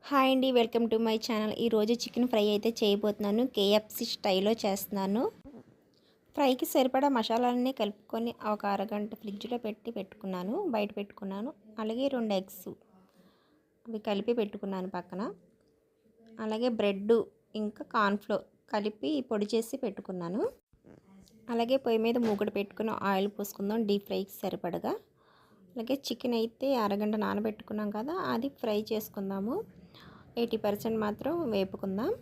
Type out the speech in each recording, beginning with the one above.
Hi అండి, welcome to my channel. ఈరోజు chicken fry అయితే చేయబోతున్నాను. కేఎఫ్సి స్టైల్లో చేస్తున్నాను. ఫ్రైకి సరిపడా మసాలాలన్నీ కలుపుకొని ఒక అరగంట ఫ్రిడ్జ్లో పెట్టుకున్నాను, బయట పెట్టుకున్నాను. అలాగే 2 ఎగ్స్ అవి కలిపి పెట్టుకున్నాను పక్కన. అలాగే బ్రెడ్ ఇంకా కార్న్ఫ్లోర్ కలిపి పొడి చేసి పెట్టుకున్నాను. అలాగే పొయ్యి మీద మూకుడు పెట్టుకుని ఆయిల్ పోసుకుందాం డీప్ ఫ్రైకి సరిపడగా. అలాగే చికెన్ అయితే అరగంట నానబెట్టుకున్నాం కదా, అది ఫ్రై చేసుకుందాము. 80% మాత్రం వేపుకుందాం.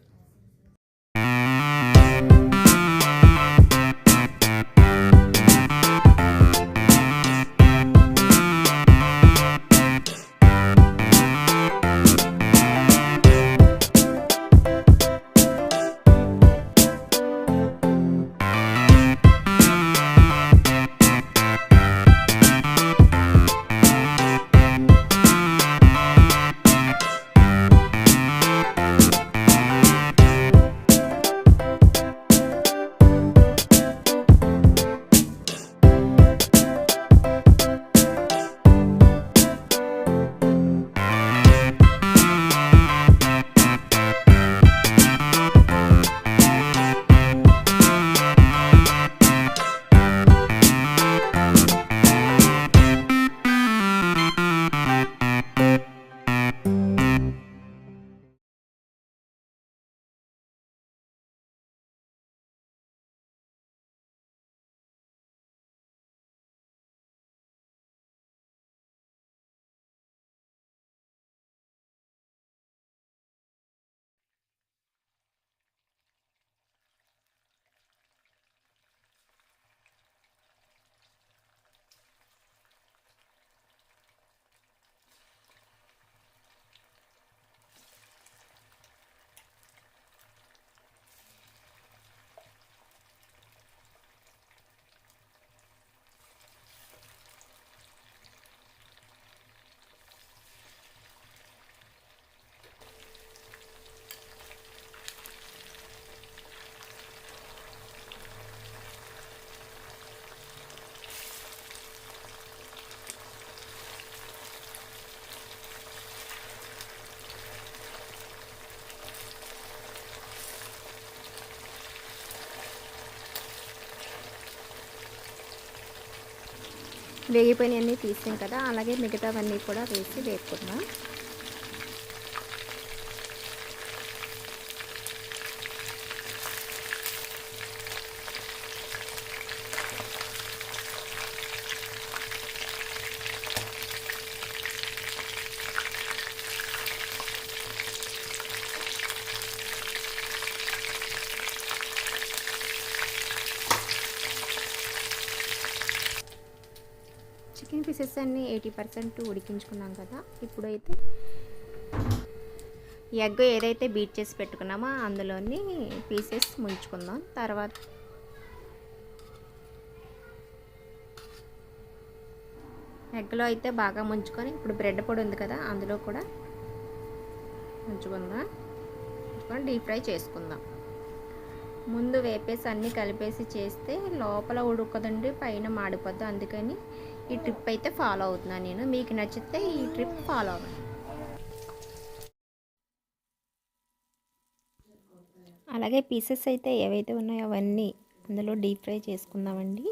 వేగిపోయినవన్నీ తీసాం కదా, అలాగే మిగతావన్నీ కూడా వేసి వేపుకుందాం. చికెన్ పీసెస్ అన్నీ 80% ఉడికించుకున్నాం కదా. ఇప్పుడైతే ఎగ్ ఏదైతే బీట్ చేసి పెట్టుకున్నామో అందులోని పీసెస్ ముంచుకుందాం. తర్వాత ఎగ్లో అయితే బాగా ముంచుకొని ఇప్పుడు బ్రెడ్ పొడి ఉంది కదా, అందులో కూడా ముంచుకుందాం. డీప్ ఫ్రై చేసుకుందాం. ముందు వేపేసి అన్నీ కలిపేసి చేస్తే లోపల ఉడకదండి, పైన మాడిపోద్ది. అందుకని ఈ ట్రిప్ అయితే ఫాలో అవుతున్నాను నేను. మీకు నచ్చితే ఈ ట్రిప్ ఫాలో అవ్వండి. అలాగే పీసెస్ అయితే ఏవైతే ఉన్నాయో అవన్నీ అందులో డీప్ ఫ్రై చేసుకుందామండి.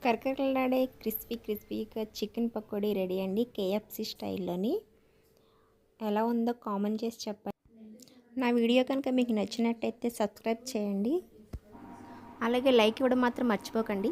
కరకరలాడే క్రిస్పీగా చికెన్ పకోడీ రెడీ అండి, కేఎఫ్సి స్టైల్లోని. ఎలా ఉందో కామెంట్ చేసి చెప్పండి. నా వీడియో కనుక మీకు నచ్చినట్టయితే సబ్స్క్రైబ్ చేయండి, అలాగే లైక్ ఇవ్వడం మాత్రం మర్చిపోకండి.